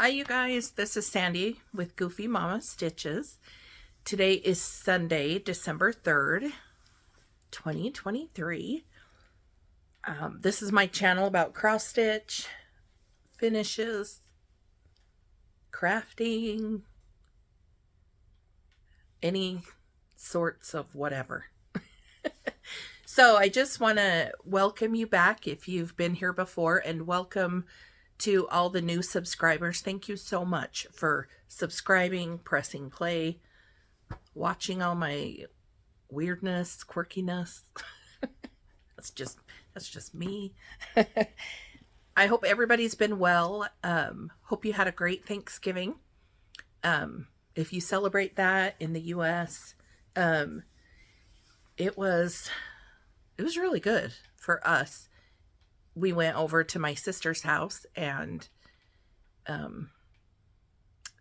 Hi you guys, this is Sandy with Goofy Mama Stitches. Today is Sunday, December 3rd, 2023. This is my channel about cross stitch, finishes, crafting, any sorts of whatever. So I just want to welcome you back if you've been here before, and welcome to all the new subscribers. Thank you so much for subscribing, pressing play, watching all my weirdness, quirkiness. That's just me. I hope everybody's been well. Hope you had a great Thanksgiving. If you celebrate that in the US, it was really good for us. We went over to my sister's house and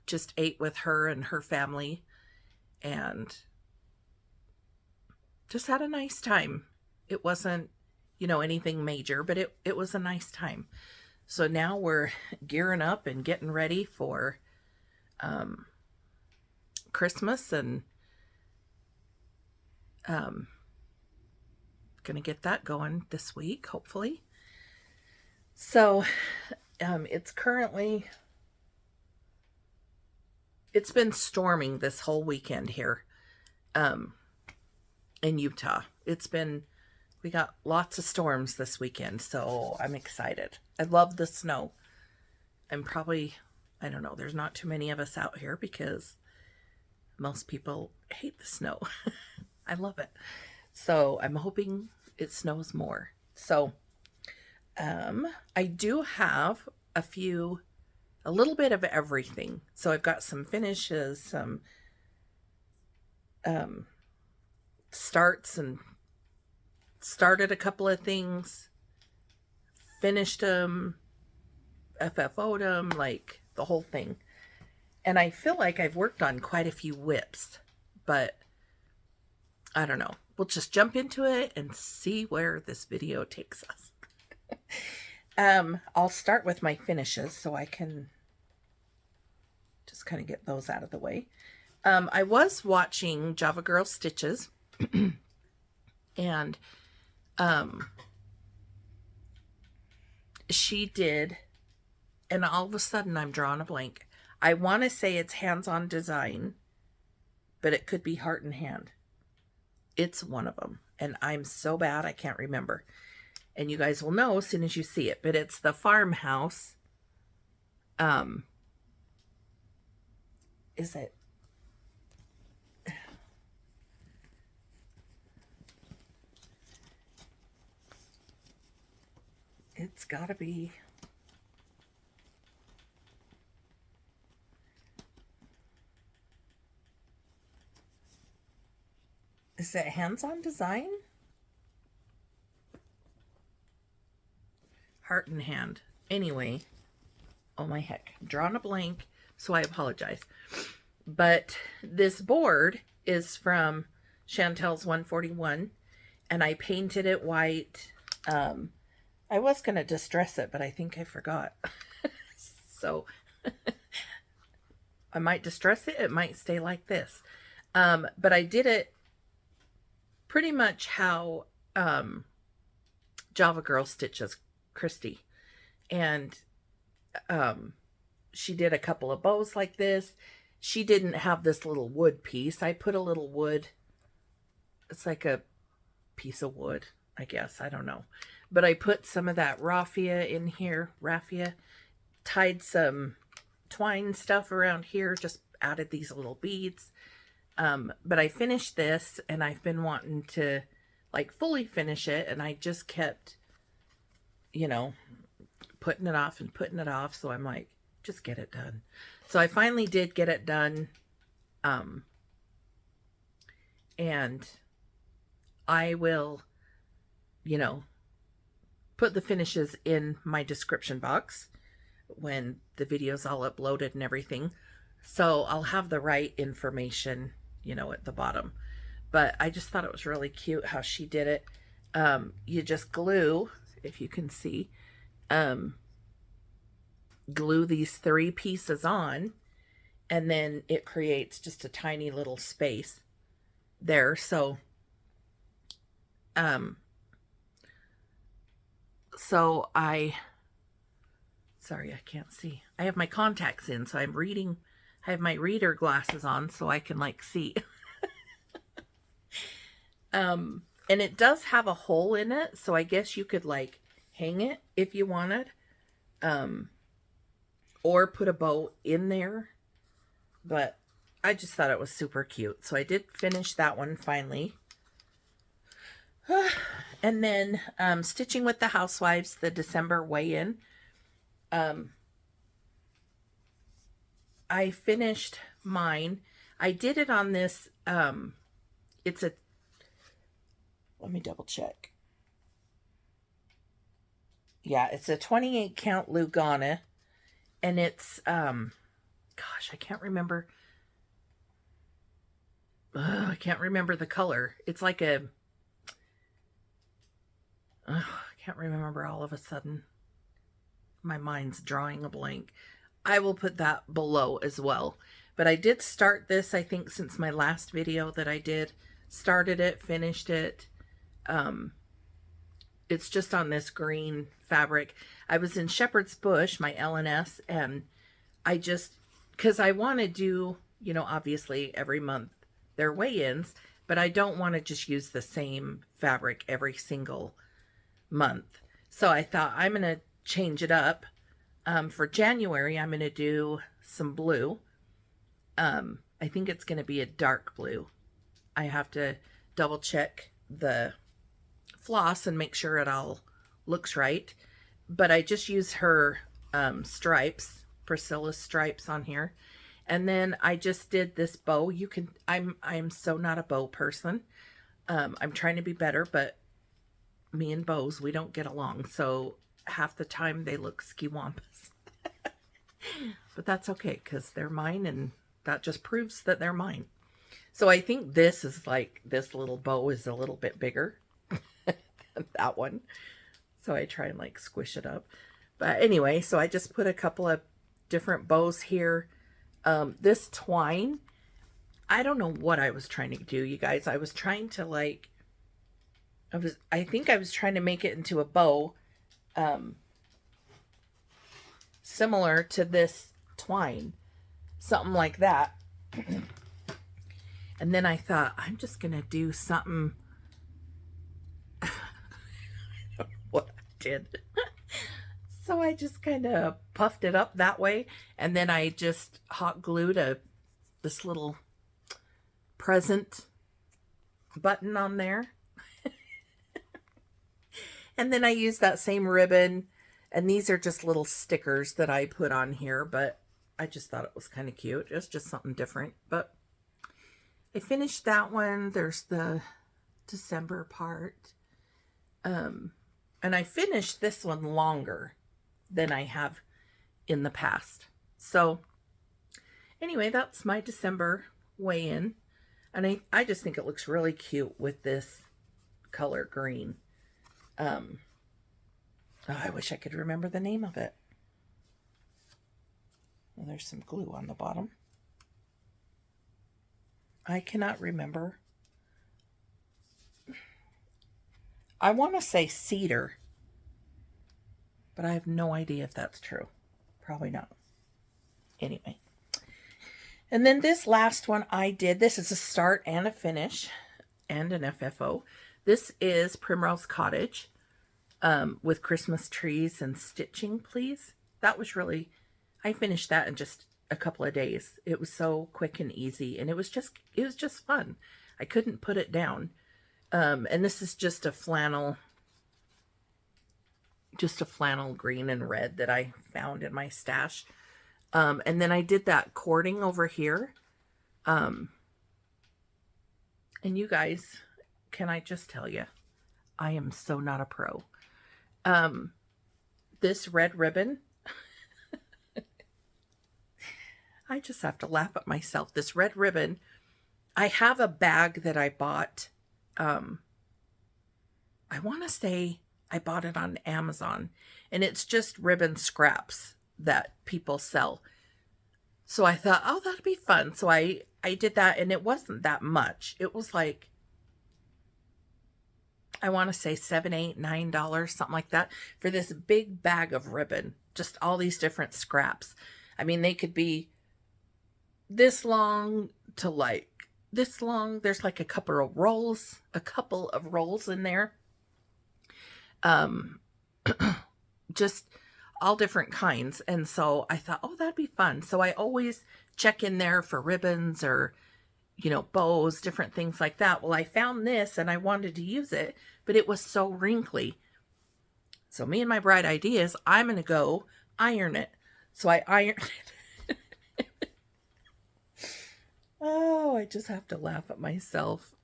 just ate with her and her family and just had a nice time. It wasn't, anything major, but it was a nice time. So now we're gearing up and getting ready for Christmas, and gonna get that going this week, hopefully. So it's been storming this whole weekend here in Utah. We got lots of storms this weekend, so I'm excited. I love the snow. I'm probably, I don't know, there's not too many of us out here because most people hate the snow. I love it. So I'm hoping it snows more. So I do have a little bit of everything. So I've got some finishes, some started a couple of things, finished them, FFO'd them, like the whole thing. And I feel like I've worked on quite a few whips, but I don't know. We'll just jump into it and see where this video takes us. I'll start with my finishes so I can just kind of get those out of the way. I was watching Java Girl Stitches and she did, and all of a sudden I'm drawing a blank. I want to say it's hands-on design, but it could be heart and hand. It's one of them, and I'm so bad I can't remember. And you guys will know as soon as you see it, but it's the Farmhouse. Is it? It's gotta be. Is it hands-on design? Heart and hand. Anyway, oh my heck, I'm drawing a blank, so I apologize. But this board is from Chantel's 141, and I painted it white. I was going to distress it, but I think I forgot. So I might distress it. It might stay like this. But I did it pretty much how Java Girl Stitches Christy, and she did a couple of bows like this. She didn't have this little wood piece. I put a little wood. It's like a piece of wood, I guess. I don't know. But I put some of that raffia in here. Raffia. Tied some twine stuff around here. Just added these little beads. But I finished this, and I've been wanting to like fully finish it, and I just kept, putting it off and putting it off. So I'm like, just get it done. So I finally did get it done. And I will, put the finishes in my description box when the video's all uploaded and everything. So I'll have the right information, at the bottom. But I just thought it was really cute how she did it. You just glue, if you can see, glue these 3 pieces on, and then it creates just a tiny little space there. So, sorry, I can't see. I have my contacts in, so I'm reading. I have my reader glasses on so I can like see. And it does have a hole in it, so I guess you could like hang it if you wanted. Or put a bow in there. But I just thought it was super cute. So I did finish that one finally. And then Stitching with the Housewives, the December weigh-in. I finished mine. I did it on this, it's a, let me double check. Yeah, it's a 28 count Lugana, and it's, gosh, I can't remember. I can't remember the color. It's like a, I can't remember all of a sudden. My mind's drawing a blank. I will put that below as well. But I did start this, I think, since my last video that I did. Started it, finished it. It's just on this green fabric. I was in Shepherd's Bush, my L&S, and I just, because I want to do, you know, obviously every month their weigh-ins, but I don't want to just use the same fabric every single month. So I thought I'm going to change it up. For January, I'm going to do some blue. I think it's going to be a dark blue. I have to double check the floss and make sure it all looks right. But I just use her stripes, Priscilla's stripes on here. And then I just did this bow. You can, I'm so not a bow person. I'm trying to be better, but me and bows, we don't get along. So half the time they look skiwampus. But that's okay, because they're mine, and that just proves that they're mine. So I think this is like, this little bow is a little bit bigger than that one. So I try and like squish it up. But anyway, so I just put a couple of different bows here. This twine, I don't know what I was trying to do, you guys. I was trying to like, I think I was trying to make it into a bow, similar to this twine, something like that. And then I thought, I'm just gonna do something. I don't know what I did. So I just kind of puffed it up that way, and then I just hot glued this little present button on there. And then I used that same ribbon, and these are just little stickers that I put on here, but I just thought it was kind of cute. It's just something different. But I finished that one. There's the December part. And I finished this one longer than I have in the past. So anyway, that's my December weigh-in. And I just think it looks really cute with this color green. Oh, I wish I could remember the name of it. Well, there's some glue on the bottom. I cannot remember. I want to say cedar, but I have no idea if that's true. Probably not. Anyway. And then this last one I did, this is a start and a finish and an FFO. This is Primrose Cottage with Christmas trees and stitching, please. That was really, I finished that in just a couple of days. It was so quick and easy, and it was just fun. I couldn't put it down. And this is just a flannel green and red that I found in my stash. And then I did that cording over here. And you guys, can I just tell you, I am so not a pro. This red ribbon, I just have to laugh at myself. This red ribbon, I have a bag that I bought. I want to say I bought it on Amazon, and it's just ribbon scraps. that people sell. So I thought, oh, that'd be fun. So I did that, and it wasn't that much. It was like, I want to say $7, $8, $9, something like that, for this big bag of ribbon. Just all these different scraps. I mean, they could be this long to like this long. There's like a couple of rolls in there. Just all different kinds. And so I thought, oh, that'd be fun. So I always check in there for ribbons or, you know, bows, different things like that. Well, I found this and I wanted to use it, but it was so wrinkly. So me and my bright idea is I'm going to go iron it. So I ironed it. Oh, I just have to laugh at myself.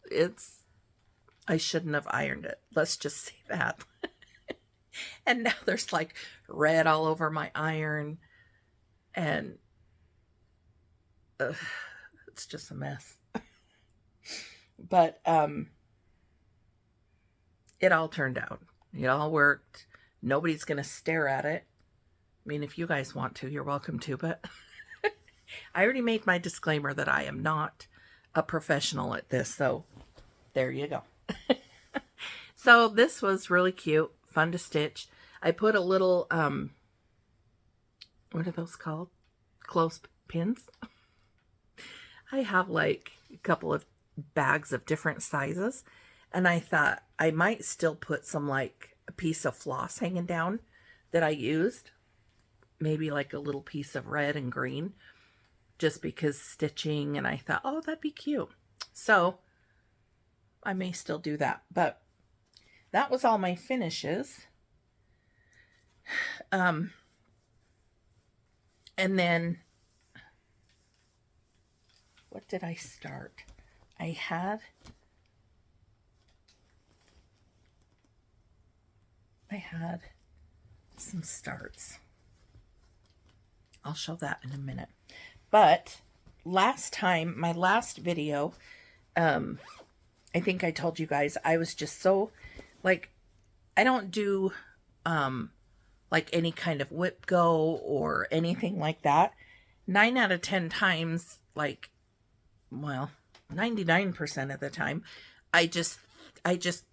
I shouldn't have ironed it. Let's just say that. And now there's like red all over my iron. And it's just a mess. But it all turned out. It all worked. Nobody's going to stare at it. I mean, if you guys want to, you're welcome to, but I already made my disclaimer that I am not a professional at this, so there you go. So this was really cute, fun to stitch. I put a little, what are those called? Clothespins. I have like a couple of bags of different sizes, and I thought I might still put some like a piece of floss hanging down that I used. Maybe like a little piece of red and green, just because stitching, and I thought, oh, that'd be cute. So I may still do that, but that was all my finishes. And then what did I start? I had some starts. I'll show that in a minute. But last time, my last video, I think I told you guys, I was just so, like, I don't do, like any kind of whip go or anything like that. 9 out of 10 times, like, well, 99% of the time, I just,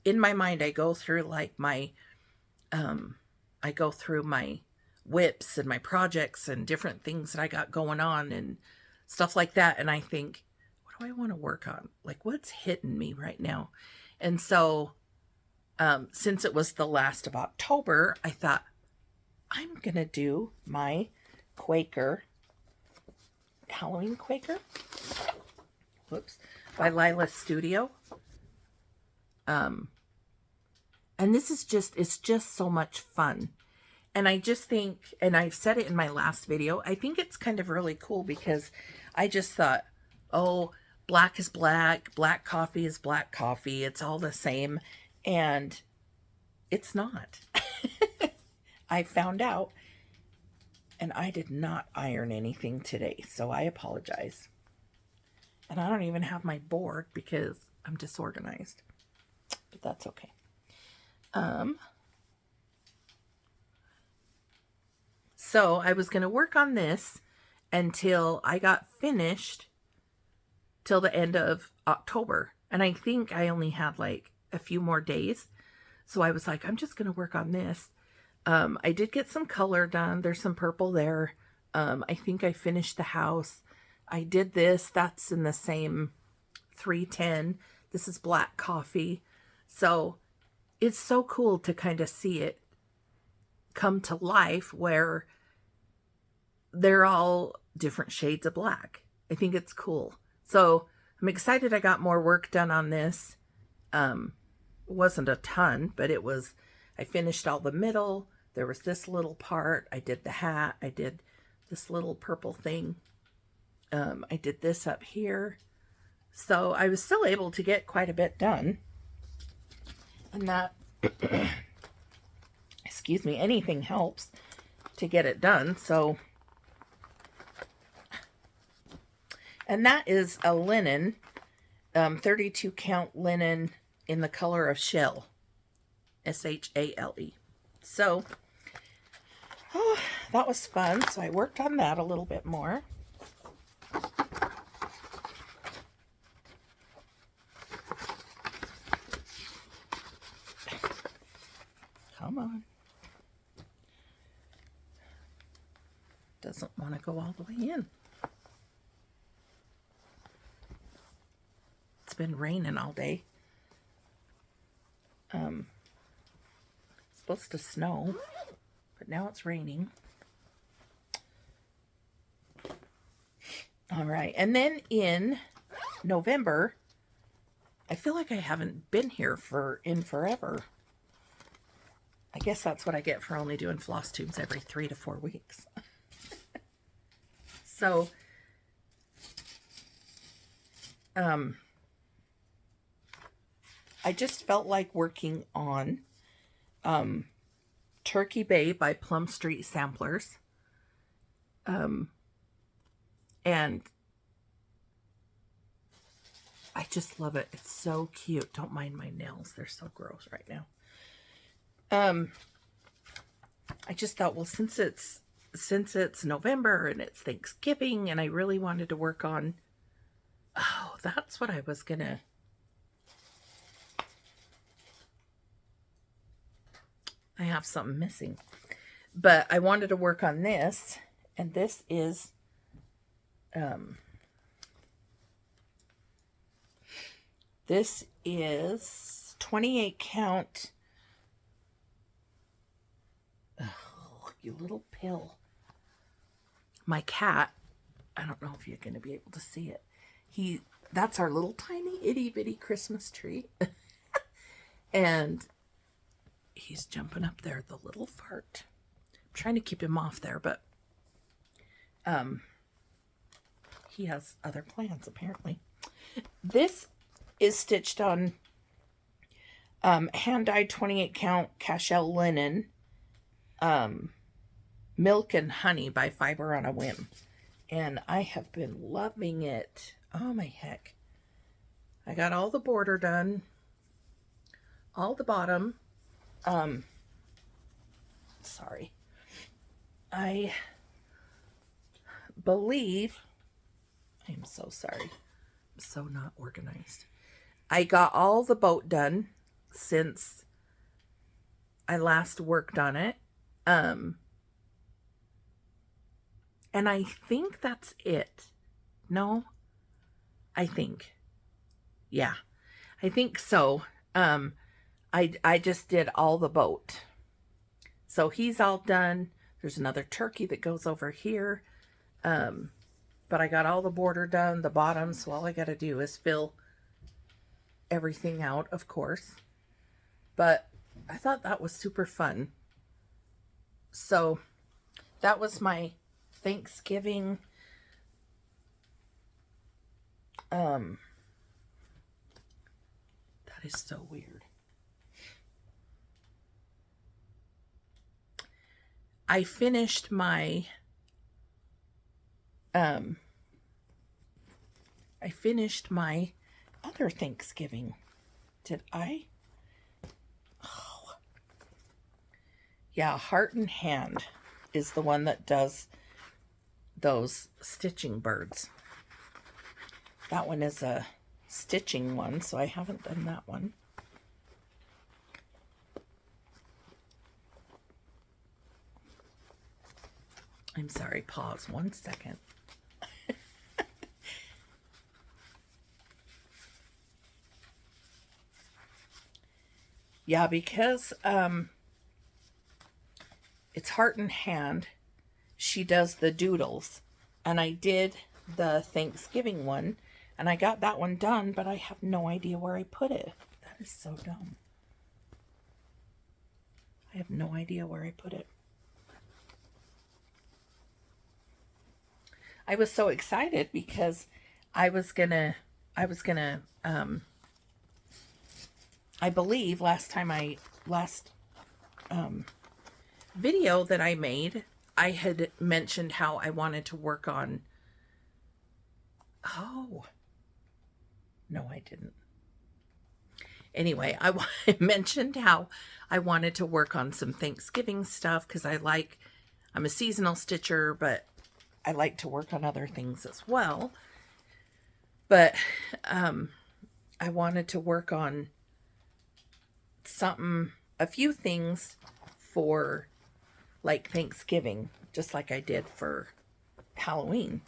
in my mind, I go through like my, whips and my projects and different things that I got going on and stuff like that. And I think, what do I want to work on? Like, what's hitting me right now? And so, since it was the last of October, I thought, I'm going to do my Quaker, Halloween Quaker, by Lila Studio. And this is just, it's just so much fun. And I just think, and I've said it in my last video, I think it's kind of really cool because I just thought, oh, black is black, black coffee is black coffee, it's all the same. And it's not. I found out, and I did not iron anything today, so I apologize. And I don't even have my board because I'm disorganized, but that's okay. So I was going to work on this until I got finished till the end of October. And I think I only had like a few more days. So I was like, I'm just going to work on this. I did get some color done. There's some purple there. I think I finished the house. I did this. That's in the same 310. This is black coffee. So it's so cool to kind of see it come to life where they're all different shades of black. I think it's cool. So I'm excited I got more work done on this. It wasn't a ton, but it was, I finished all the middle. There was this little part. I did the hat. I did this little purple thing. I did this up here. So I was still able to get quite a bit done. And that, excuse me, anything helps to get it done. So, and that is a linen, 32 count linen in the color of shell, S-H-A-L-E. So Oh, that was fun. So I worked on that a little bit more. Come on. Doesn't want to go all the way in. It's been raining all day. It's supposed to snow, but now it's raining. All right, and then in November, I feel like I haven't been here in forever. I guess that's what I get for only doing floss tubes every 3 to 4 weeks. So, I just felt like working on Turkey Bay by Plum Street Samplers. And I just love it. It's so cute. Don't mind my nails. They're so gross right now. I just thought, well, since it's November and it's Thanksgiving and I really wanted to work on, oh, that's what I was gonna, I have something missing, but I wanted to work on this, and this is, this is 28 count. Oh, you little pill. My cat, I don't know if you're going to be able to see it. That's our little tiny itty bitty Christmas tree. And he's jumping up there, the little fart. I'm trying to keep him off there, but he has other plans apparently. This is stitched on hand-dyed 28 count cashel linen, Milk and Honey by Fiber on a Whim. And I have been loving it. Oh my heck. I got all the border done. All the bottom. Sorry. I believe, I'm so sorry. I'm so not organized. I got all the boat done since I last worked on it. And I think that's it. No, I think. Yeah, I think so. I just did all the boat. So he's all done. There's another turkey that goes over here. But I got all the border done, the bottom, so all I got to do is fill everything out, of course. But I thought that was super fun. So that was my Thanksgiving that is so weird. I finished my other Thanksgiving. Did I? Oh. Yeah, Heart and Hand is the one that does those stitching birds. That one is a stitching one, so I haven't done that one. I'm sorry, pause 1 second. Yeah, because it's Heart and Hand. She does the doodles, and I did the Thanksgiving one, and I got that one done, but I have no idea where I put it. That is so dumb. I have no idea where I put it. I was so excited because I believe last video that I made, I had mentioned how I wanted to work on, oh, no, I didn't. Anyway, I mentioned how I wanted to work on some Thanksgiving stuff because I like I'm a seasonal stitcher, but I like to work on other things as well. But I wanted to work on a few things for like Thanksgiving, just like I did for Halloween.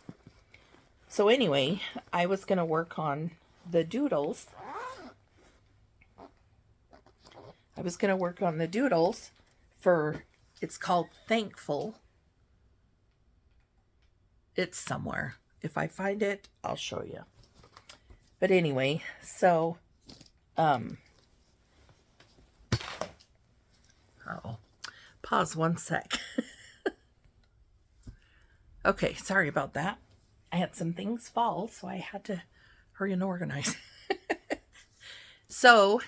So anyway, I was going to work on the doodles. For, it's called Thankful. It's somewhere. If I find it, I'll show you. But anyway, so, pause one sec. Okay, sorry about that. I had some things fall, so I had to hurry and organize. So,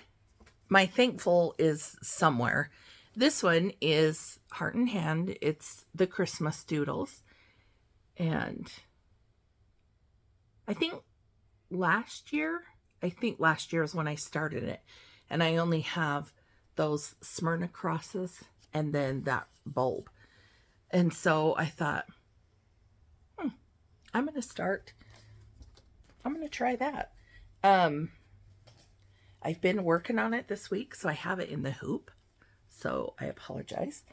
my Thankful is somewhere. This one is Heart in Hand. It's the Christmas doodles. And I think last year is when I started it. And I only have those Smyrna crosses and then that bulb. And so I thought, I'm going to try that. I've been working on it this week, so I have it in the hoop. So I apologize.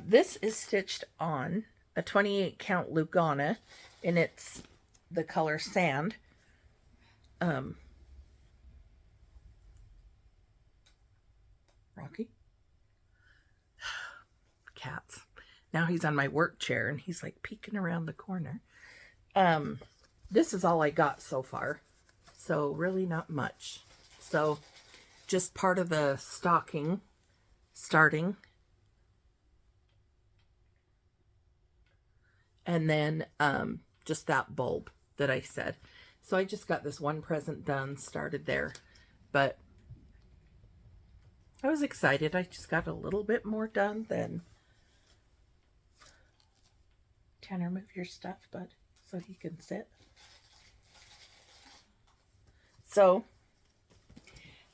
This is stitched on a 28 count Lugana, and it's the color Sand. Rocky? Cats. Now he's on my work chair, and he's like peeking around the corner. This is all I got so far. So really not much. So just part of the stocking starting. And then just that bulb that I said. So I just got this one present done, started there. But I was excited. I just got a little bit more done than... Tanner, move your stuff, bud, so he can sit. So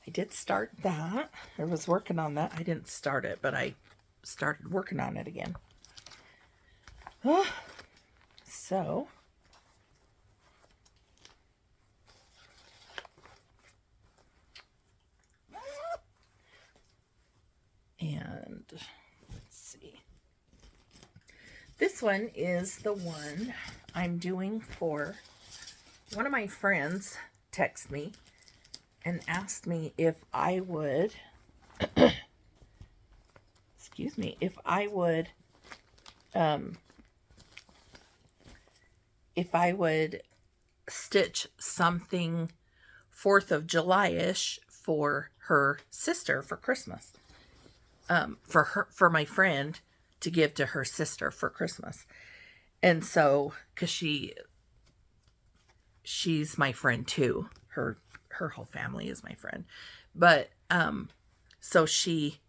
I did start that. I was working on that. I didn't start it, but I started working on it again. So and let's see. This one is the one I'm doing for one of my friends. Text me and asked me if I would excuse me, if I would stitch something 4th of July-ish for her sister for Christmas. For my friend to give to her sister for Christmas. And so, because she's my friend too. Her whole family is my friend. But, so she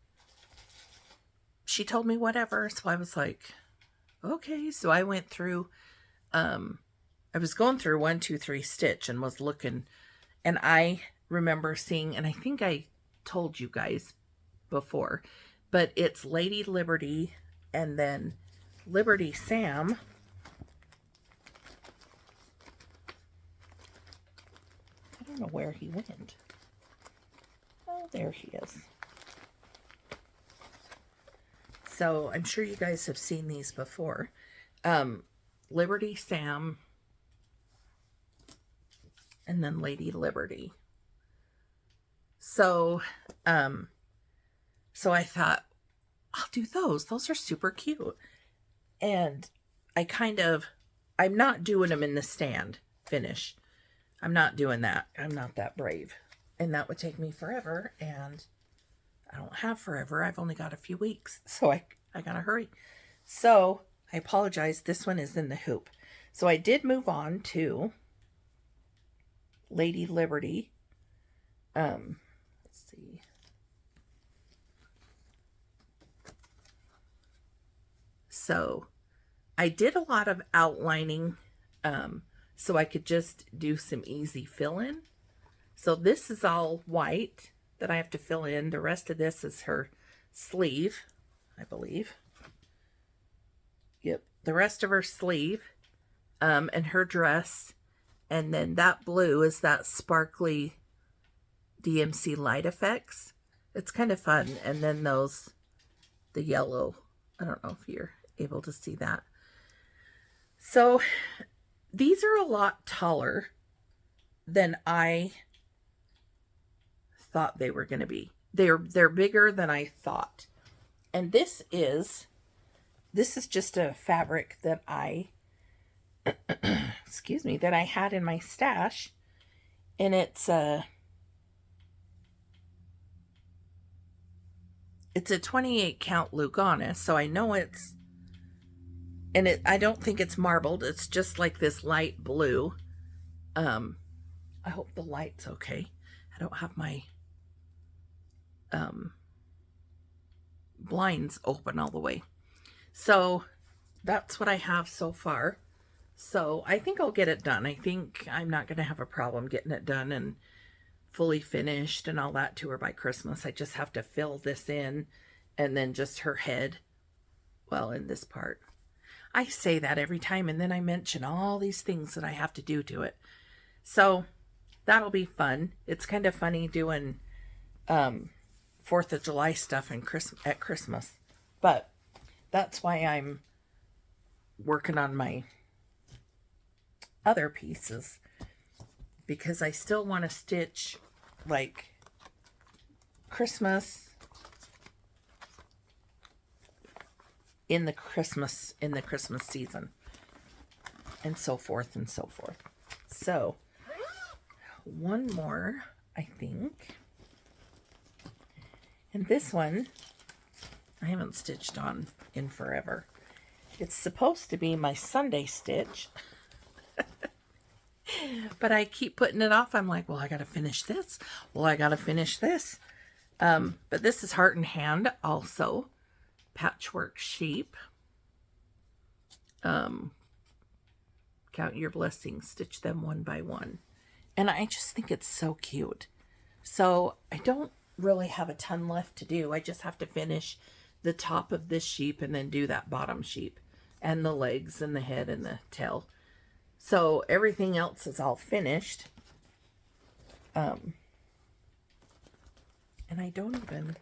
told me whatever. So I was like, okay. So I went through, I was going through 1, 2, 3 stitch and was looking, and I remember seeing, and I think I told you guys before, but it's Lady Liberty and then Liberty Sam. I don't know where he went. Oh, there he is. So I'm sure you guys have seen these before. Liberty Sam and then Lady Liberty. So, so I thought, I'll do those. Those are super cute. And I'm not doing them in the stand finish. I'm not doing that. I'm not that brave. And that would take me forever. And I don't have forever. I've only got a few weeks. So I gotta hurry. So I apologize. This one is in the hoop. So I did move on to Lady Liberty. Let's see. So I did a lot of outlining so I could just do some easy fill-in. So this is all white that I have to fill in. The rest of this is her sleeve, I believe. the rest of her sleeve, and her dress. And then that blue is that sparkly DMC light effects. It's kind of fun. And then the yellow. I don't know if you're able to see that. So these are a lot taller than I thought they were going to be. They're bigger than I thought. And this is just a fabric that I excuse me, that I had in my stash, and it's a 28 count Lugana, so I know it's, and I don't think it's marbled. It's just like this light blue. I hope the light's okay. I don't have my blinds open all the way. So that's what I have so far. So I think I'll get it done. I think I'm not going to have a problem getting it done and fully finished and all that to her by Christmas. I just have to fill this in, and then just her head, well, in this part. I say that every time, and then I mention all these things that I have to do to it. So that'll be fun. It's kind of funny doing 4th of July stuff at Christmas. But that's why I'm working on my other pieces, because I still want to stitch like Christmas in the Christmas season, and so forth and so forth. So one more, I think, and this one I haven't stitched on in forever. It's supposed to be my Sunday stitch. But I keep putting it off. I'm like, well, I got to finish this. Well, I got to finish this. But this is Heart and Hand also. Patchwork sheep. Count your blessings. Stitch them one by one. And I just think it's so cute. So I don't really have a ton left to do. I just have to finish the top of this sheep and then do that bottom sheep. And the legs and the head and the tail. So everything else is all finished. And I don't even...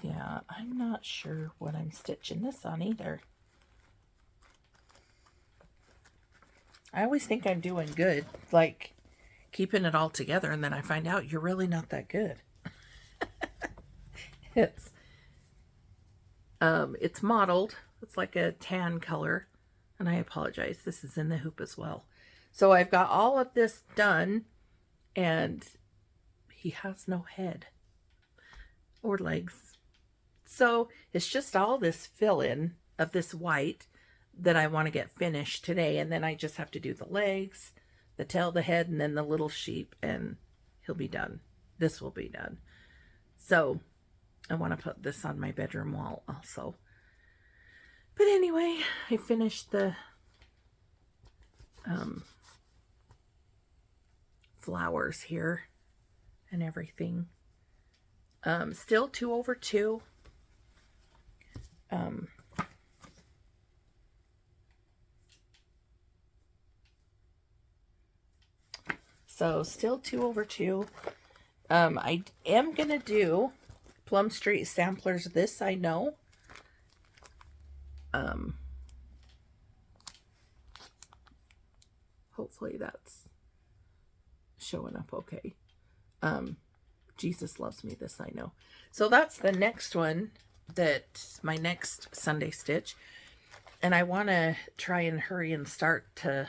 Yeah, I'm not sure what I'm stitching this on either. I always think I'm doing good, like keeping it all together, and then I find out you're really not that good. It's mottled. It's like a tan color, and I apologize. This is in the hoop as well. So I've got all of this done, and he has no head or legs. So it's just all this fill-in of this white that I want to get finished today, and then I just have to do the legs, the tail, the head, and then the little sheep, and he'll be done. This will be done. So I want to put this on my bedroom wall also. But anyway, I finished the flowers here and everything. Still 2 over 2. So still 2 over 2. I am going to do Plum Street samplers. This I know. Hopefully that's showing up okay. Jesus Loves Me, this I know. So that's the next one, that's my next Sunday stitch. And I want to try and hurry and start to,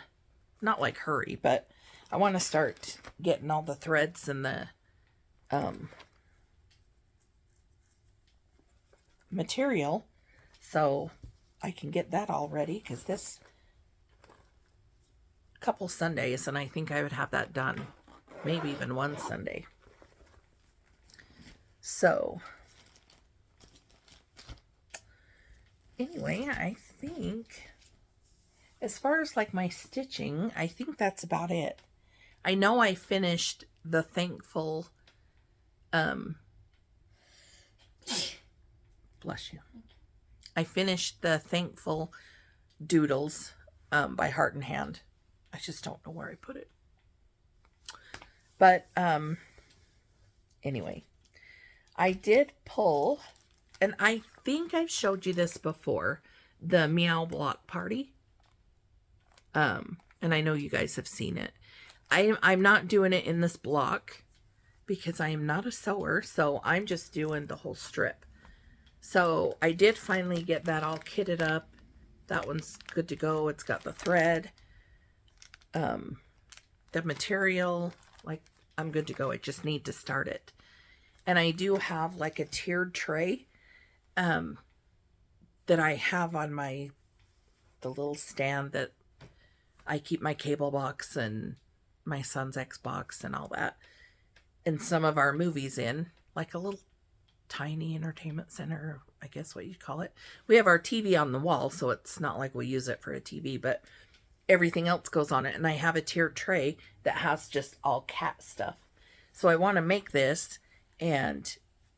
not like hurry, but I want to start getting all the threads and the material so I can get that all ready, because this couple Sundays and I think I would have that done, maybe even one Sunday. So anyway, I think as far as like my stitching, I think that's about it. I know I finished the thankful, bless you. I finished the thankful doodles by Heart and Hand. I just don't know where I put it. But anyway, I did pull, and I think I've showed you this before, the Meow Block Party. And I know you guys have seen it. I'm not doing it in this block because I am not a sewer, so I'm just doing the whole strip. So I did finally get that all kitted up. That one's good to go. It's got the thread, the material, like I'm good to go. I just need to start it. And I do have like a tiered tray that I have on the little stand that I keep my cable box and my son's Xbox and all that, and some of our movies in, like a little tiny entertainment center, I guess what you call it. We have our TV on the wall, so it's not like we use it for a TV, but everything else goes on it. And I have a tiered tray that has just all cat stuff. So I want to make this and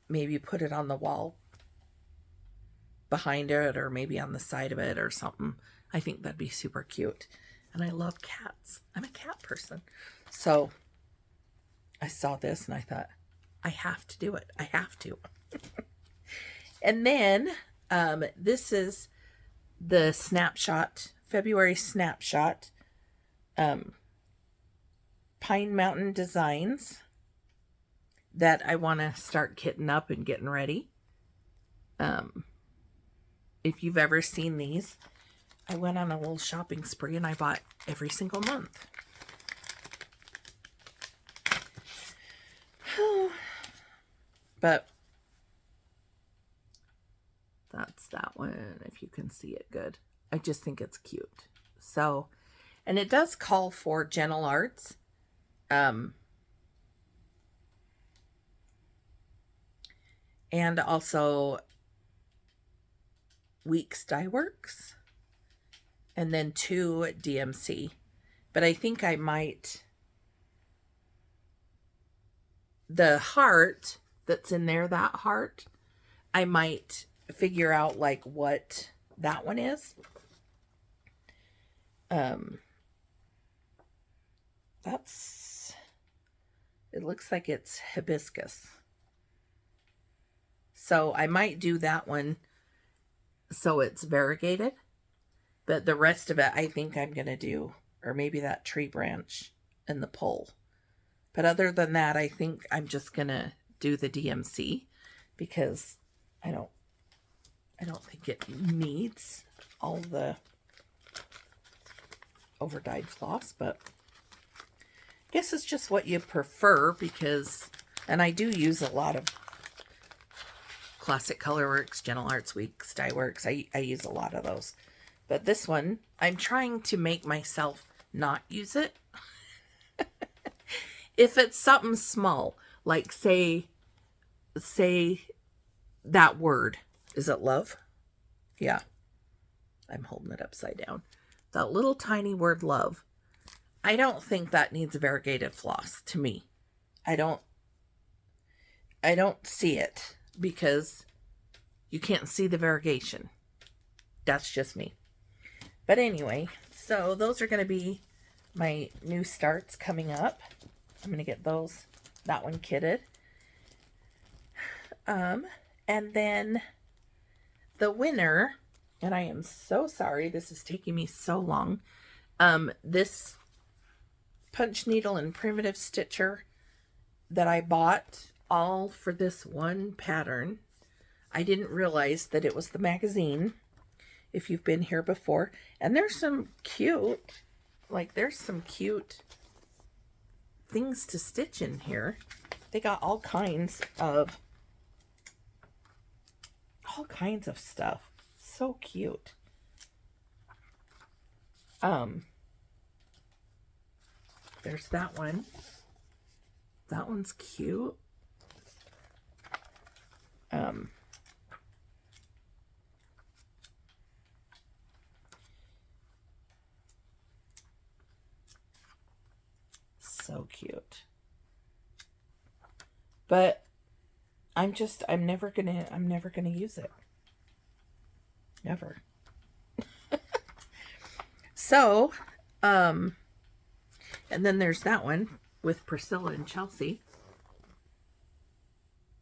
maybe put it on the wall behind it, or maybe on the side of it or something. I think that'd be super cute. And I love cats. I'm a cat person. So I saw this and I thought, I have to do it. I have to. And then this is the snapshot, February snapshot, Pine Mountain Designs that I want to start kitting up and getting ready. If you've ever seen these, I went on a little shopping spree and I bought every single month. But that's that one, if you can see it good. I just think it's cute. So, and it does call for gentle arts. And also Weeks Dye Works. And then 2 DMC. But I think I might... The heart that's in there, that heart, I might figure out like what that one is. It looks like it's hibiscus. So I might do that one so it's variegated. But the rest of it, I think I'm going to do, or maybe that tree branch and the pole. But other than that, I think I'm just going to do the DMC because I don't think it needs all the over-dyed floss, but I guess it's just what you prefer because, and I do use a lot of Classic Colorworks, Gentle Arts Weeks, Dye Works. I use a lot of those. But this one, I'm trying to make myself not use it. If it's something small, like say that word, is it love? Yeah. I'm holding it upside down. That little tiny word love. I don't think that needs variegated floss to me. I don't see it because you can't see the variegation. That's just me. But anyway, so those are going to be my new starts coming up. I'm going to get that one kitted. And then the winner, and I am so sorry this is taking me so long. This punch needle and primitive stitcher that I bought all for this one pattern. I didn't realize that it was the magazine, if you've been here before. And there's some cute things to stitch in here. They got all kinds of stuff. So cute. There's that one. That one's cute. So cute. But I'm never gonna use it. Never. So, and then there's that one with Priscilla and Chelsea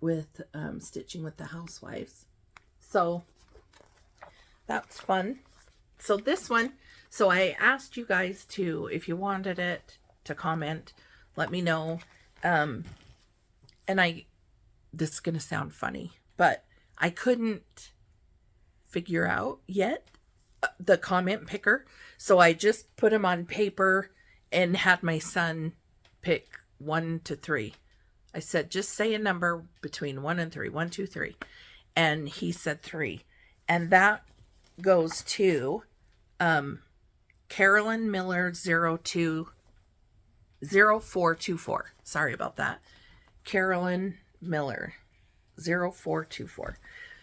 with stitching with the housewives. So that's fun. So this one, so I asked you guys to, if you wanted it, to comment, let me know. And this is going to sound funny, but I couldn't figure out yet the comment picker. So I just put them on paper and had my son pick 1 to 3. I said, just say a number between 1 and 3. 1, 2, 3. And he said 3. And that goes to Carolyn Miller 0424. Sorry about that. Carolyn Miller 0424.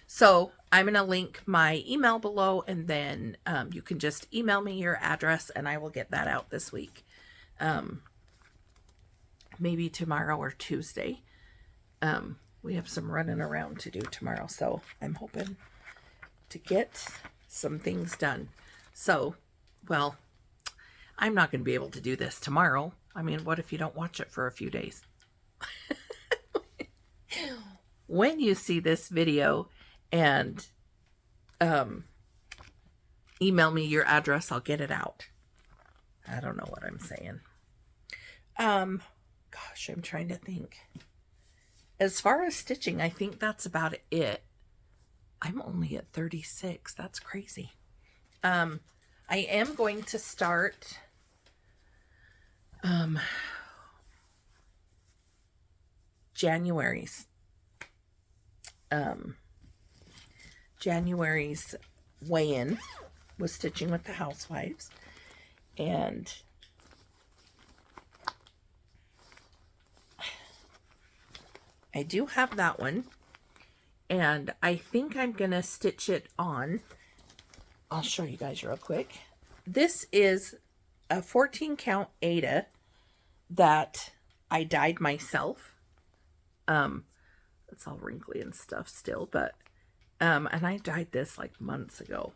So I'm going to link my email below, and then you can just email me your address and I will get that out this week. Maybe tomorrow or Tuesday. We have some running around to do tomorrow, so I'm hoping to get some things done. So, well, I'm not going to be able to do this tomorrow. I mean, what if you don't watch it for a few days? When you see this video and email me your address, I'll get it out. I don't know what I'm saying. Gosh, I'm trying to think. As far as stitching, I think that's about it. I'm only at 36. That's crazy. I am going to start January's weigh-in with Stitching with the Housewives, and I do have that one, and I think I'm gonna stitch it on. I'll show you guys real quick. This is a 14 count Aida that I dyed myself. It's all wrinkly and stuff still, but and I dyed this like months ago,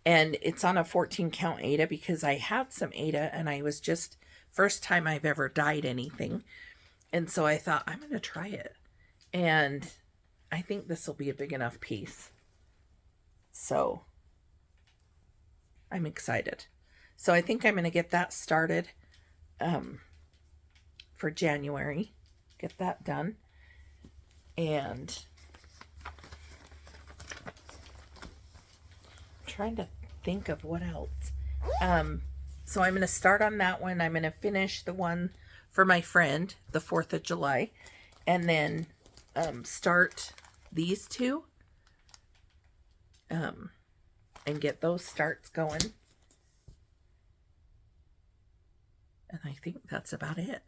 and it's on a 14 count Aida because I had some Aida and I was just first time I've ever dyed anything, and so I thought I'm gonna try it, and I think this will be a big enough piece, so I'm excited. So I think I'm gonna get that started for January, get that done. And I'm trying to think of what else. So I'm going to start on that one. I'm going to finish the one for my friend, the 4th of July. And then start these two. And get those starts going. And I think that's about it.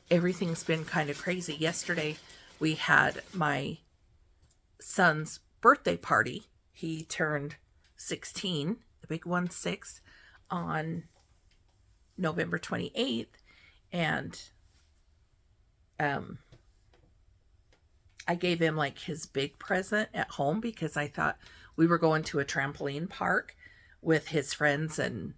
Everything's been kind of crazy. Yesterday, we had my son's birthday party. He turned 16, the big 1-6, on November 28th. And I gave him like his big present at home because I thought we were going to a trampoline park with his friends and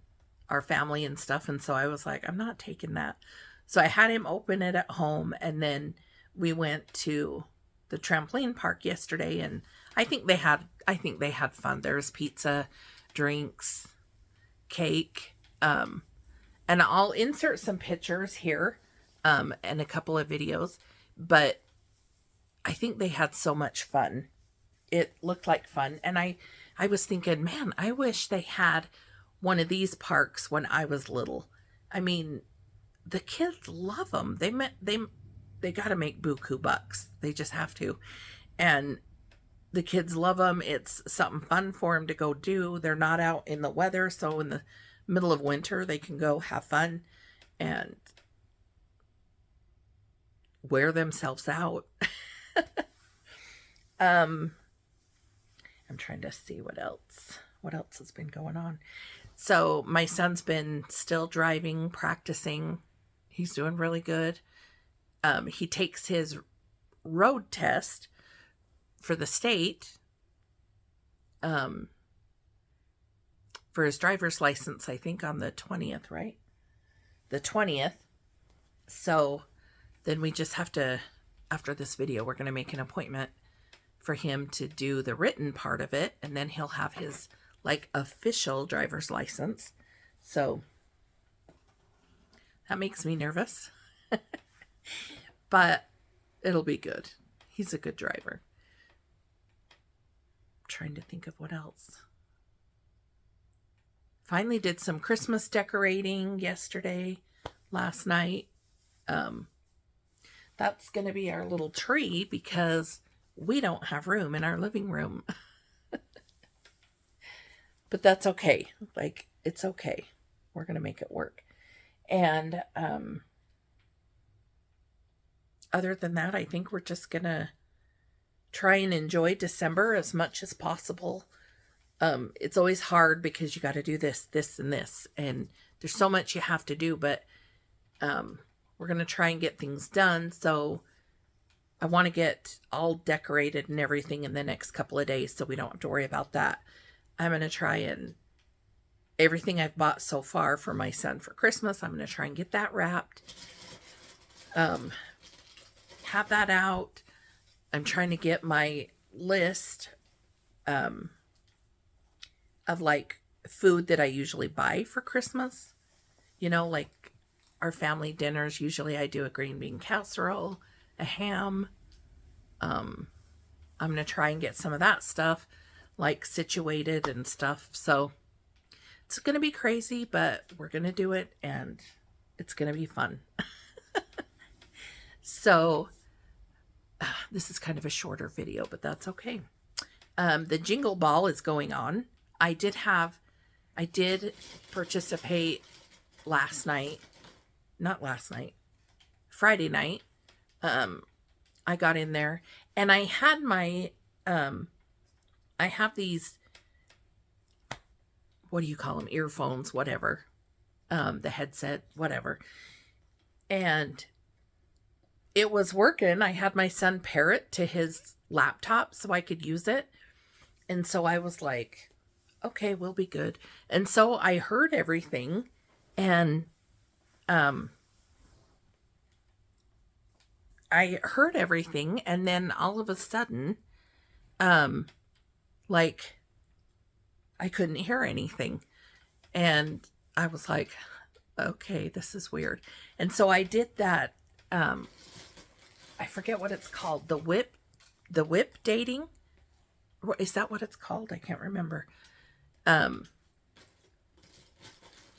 our family and stuff. And so I was like, I'm not taking that. So I had him open it at home, and then we went to the trampoline park yesterday, and I think they had fun. There was pizza, drinks, cake, and I'll insert some pictures here, and a couple of videos, but I think they had so much fun. It looked like fun, and I was thinking, man, I wish they had one of these parks when I was little. I mean, the kids love them. They got to make buku bucks. They just have to. And the kids love them. It's something fun for them to go do. They're not out in the weather. So in the middle of winter, they can go have fun and wear themselves out. I'm trying to see what else has been going on. So my son's been still driving, practicing. He's doing really good. he takes his road test for the state, for his driver's license, I think on the 20th, right? The 20th. So then we just have to, after this video, we're going to make an appointment for him to do the written part of it, and then he'll have his like official driver's license. So that makes me nervous, but it'll be good. He's a good driver. I'm trying to think of what else. Finally did some Christmas decorating last night. That's going to be our little tree because we don't have room in our living room. But that's okay. Like, it's okay. We're going to make it work. And other than that, I think we're just going to try and enjoy December as much as possible. It's always hard because you got to do this, and this. And there's so much you have to do, but we're going to try and get things done. So I want to get all decorated and everything in the next couple of days so we don't have to worry about that. I'm going to try and everything I've bought so far for my son for Christmas, I'm going to try and get that wrapped. Have that out. I'm trying to get my list of like food that I usually buy for Christmas. You know, like our family dinners. Usually I do a green bean casserole, a ham. I'm going to try and get some of that stuff like situated and stuff. So it's going to be crazy, but we're going to do it and it's going to be fun. So this is kind of a shorter video, but that's okay. The Jingle Ball is going on. I did participate Friday night. I got in there and I had my, I have these, what do you call them? Earphones, whatever. The headset, whatever. And it was working. I had my son pair it to his laptop so I could use it. And so I was like, okay, we'll be good. And so I heard everything and, and then all of a sudden, like I couldn't hear anything. And I was like, okay, this is weird. And so I did that, I forget what it's called. The whip dating. Is that what it's called? I can't remember.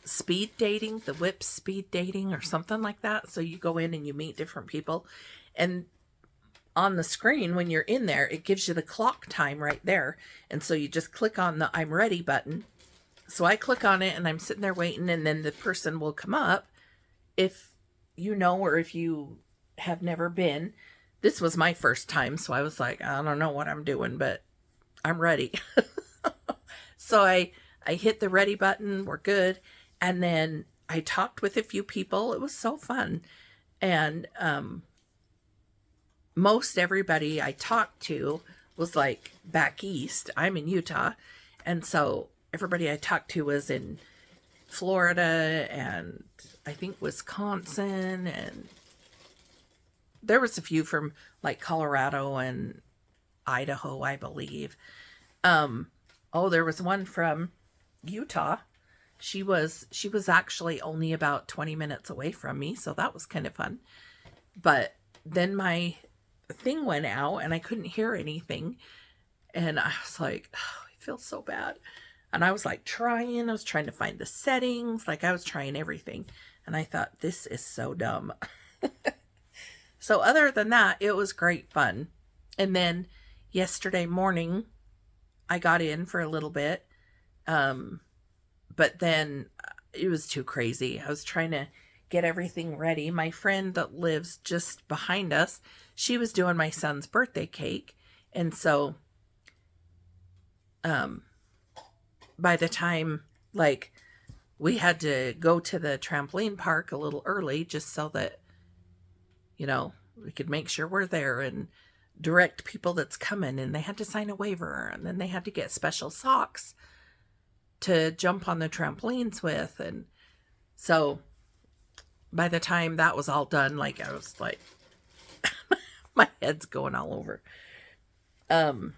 Speed dating, the whip speed dating or something like that. So you go in and you meet different people. And on the screen, when you're in there, it gives you the clock time right there. And so you just click on the I'm ready button. So I click on it and I'm sitting there waiting, and then the person will come up if you know, or if you have never been. This was my first time, so I was like, I don't know what I'm doing, but I'm ready. So I hit the ready button. We're good. And then I talked with a few people. It was so fun. And most everybody I talked to was like back east. I'm in Utah. And so everybody I talked to was in Florida and I think Wisconsin, and there was a few from like Colorado and Idaho, I believe. There was one from Utah. She was actually only about 20 minutes away from me, so that was kind of fun. But then my thing went out and I couldn't hear anything. And I was like, oh, I feel so bad. And I was like I was trying to find the settings. Like I was trying everything. And I thought, this is so dumb. So other than that, it was great fun. And then yesterday morning, I got in for a little bit. But then it was too crazy. I was trying to get everything ready. My friend that lives just behind us, she was doing my son's birthday cake. And so, by the time, like, we had to go to the trampoline park a little early just so that, you know, we could make sure we're there and direct people that's coming, and they had to sign a waiver, and then they had to get special socks to jump on the trampolines with. And so by the time that was all done, like I was like, my head's going all over. But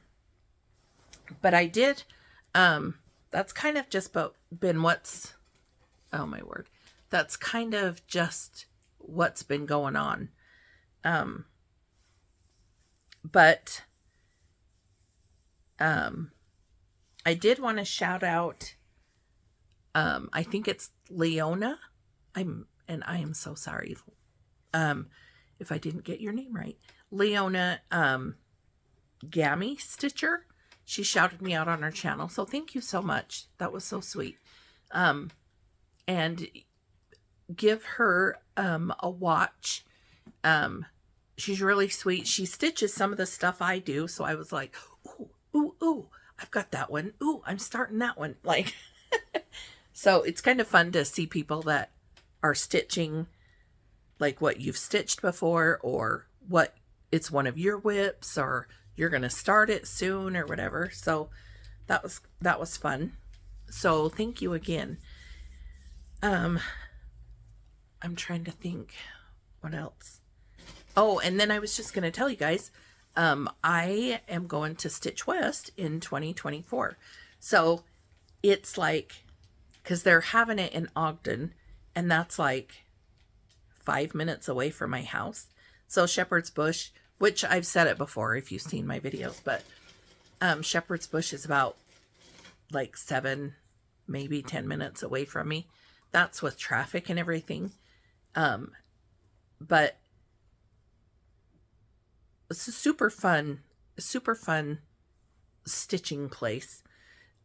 I did, that's kind of just been what's, oh my word, that's kind of just what's been going on. But I did want to shout out, I think it's Leona. I am so sorry if I didn't get your name right. Leona Gammy Stitcher. She shouted me out on her channel. So thank you so much. That was so sweet. And give her a watch. She's really sweet. She stitches some of the stuff I do. So I was like, ooh, I've got that one. Ooh, I'm starting that one. Like, so it's kind of fun to see people that are stitching like what you've stitched before, or what it's one of your whips, or you're going to start it soon or whatever. So that was fun. So thank you again. I'm trying to think what else. Oh, and then I was just going to tell you guys, I am going to Stitch West in 2024. So it's like, because they're having it in Ogden, and that's like 5 minutes away from my house. So Shepherd's Bush, which I've said it before if you've seen my videos, but Shepherd's Bush is about like 7, maybe 10 minutes away from me. That's with traffic and everything. But it's a super fun stitching place.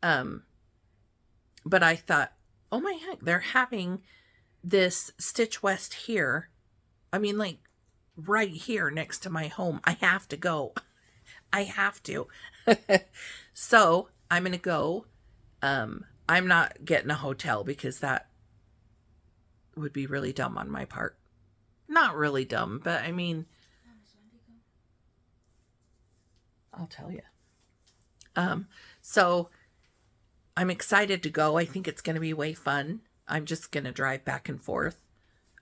But I thought, oh my heck, they're having this Stitch West here. I mean, like right here next to my home. I have to go. I have to. So I'm going to go. I'm not getting a hotel because that would be really dumb on my part. Not really dumb, but I mean, I'll tell you. So I'm excited to go. I think it's going to be way fun. I'm just going to drive back and forth,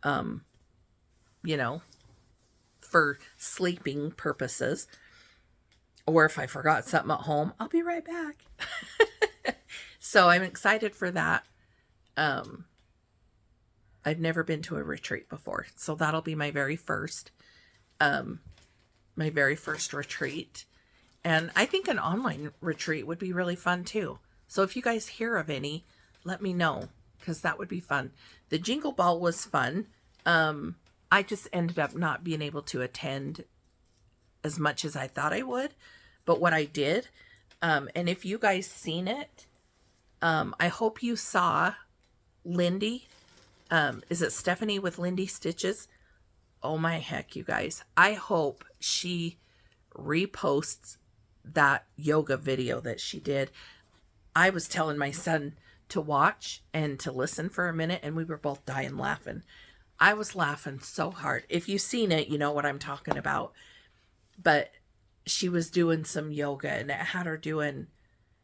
you know, for sleeping purposes. Or if I forgot something at home, I'll be right back. So I'm excited for that. I've never been to a retreat before, so that'll be my very first retreat. And I think an online retreat would be really fun too. So if you guys hear of any, let me know, because that would be fun. The Jingle Ball was fun. I just ended up not being able to attend as much as I thought I would. But what I did, and if you guys seen it, I hope you saw Lindy. Is it Stephanie with Lindy Stitches? Oh my heck, you guys. I hope she reposts that yoga video that she did. I was telling my son to watch and to listen for a minute, and we were both dying laughing. I was laughing so hard. If you've seen it, you know what I'm talking about. But she was doing some yoga, and it had her doing,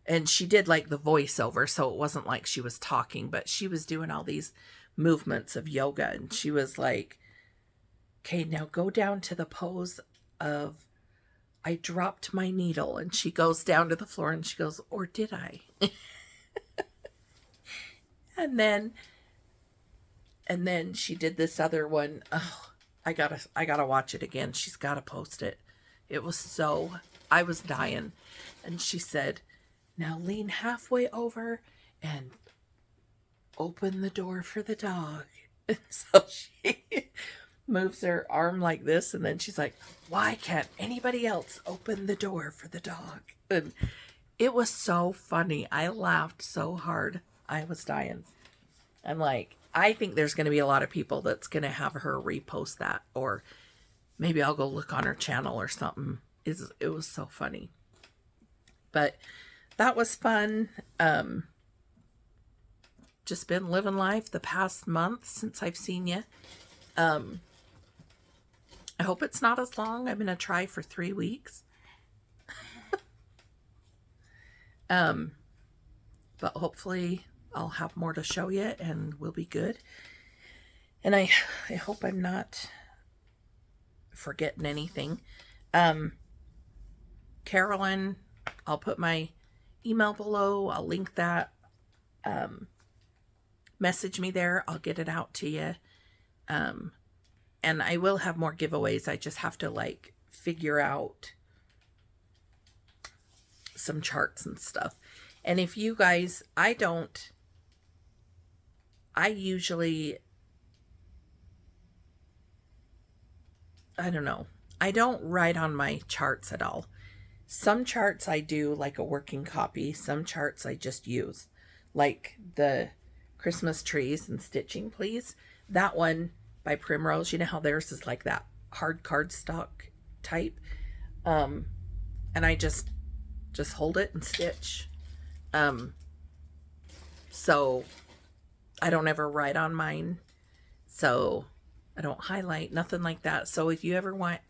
and she did like the voiceover, so it wasn't like she was talking, but she was doing all these movements of yoga, and she was like, okay, now go down to the pose of I dropped my needle, and she goes down to the floor and she goes, or did I? and then she did this other one. Oh, I gotta watch it again. She's gotta post it. It was so, I was dying. And she said, now lean halfway over and open the door for the dog. So she moves her arm like this, and then she's like, why can't anybody else open the door for the dog? And it was so funny. I laughed so hard. I was dying. I'm like, I think there's going to be a lot of people that's going to have her repost that, or maybe I'll go look on her channel or something. It was so funny. But that was fun. Just been living life the past month since I've seen you. I hope it's not as long. I'm going to try for 3 weeks. But hopefully I'll have more to show you and we'll be good. And I hope I'm not forgetting anything. Carolyn, I'll put my email below. I'll link that. Message me there. I'll get it out to you. And I will have more giveaways. I just have to like figure out some charts and stuff. And if you guys, I usually, I don't know. I don't write on my charts at all. Some charts I do like a working copy. Some charts I just use. Like the Christmas trees and stitching, please. That one by Primrose. You know how theirs is like that hard cardstock type. And I just hold it and stitch. So I don't ever write on mine. So I don't highlight, nothing like that. So if you ever want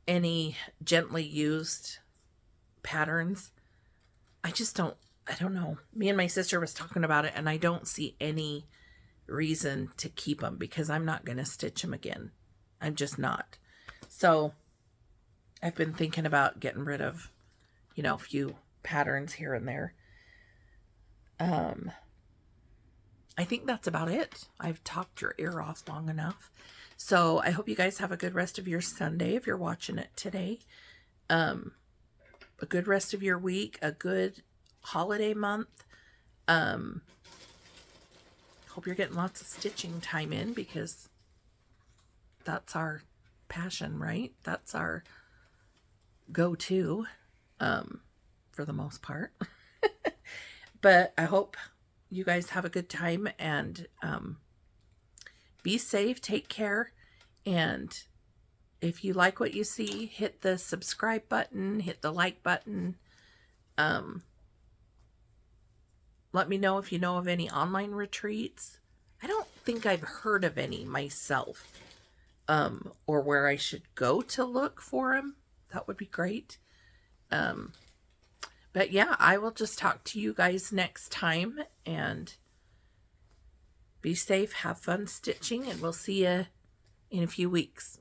any gently used patterns, I don't know. Me and my sister was talking about it, and I don't see any reason to keep them because I'm not going to stitch them again. I'm just not. So I've been thinking about getting rid of, a few patterns here and there. I think that's about it. I've talked your ear off long enough. So I hope you guys have a good rest of your Sunday if you're watching it today. A good rest of your week, a good holiday month. Hope you're getting lots of stitching time in because that's our passion, right? That's our go-to, for the most part. But I hope you guys have a good time and be safe, take care, and if you like what you see, hit the subscribe button, hit the like button. Let me know if you know of any online retreats. I don't think I've heard of any myself, or where I should go to look for them. That would be great. But yeah, I will just talk to you guys next time, and be safe, have fun stitching, and we'll see you in a few weeks.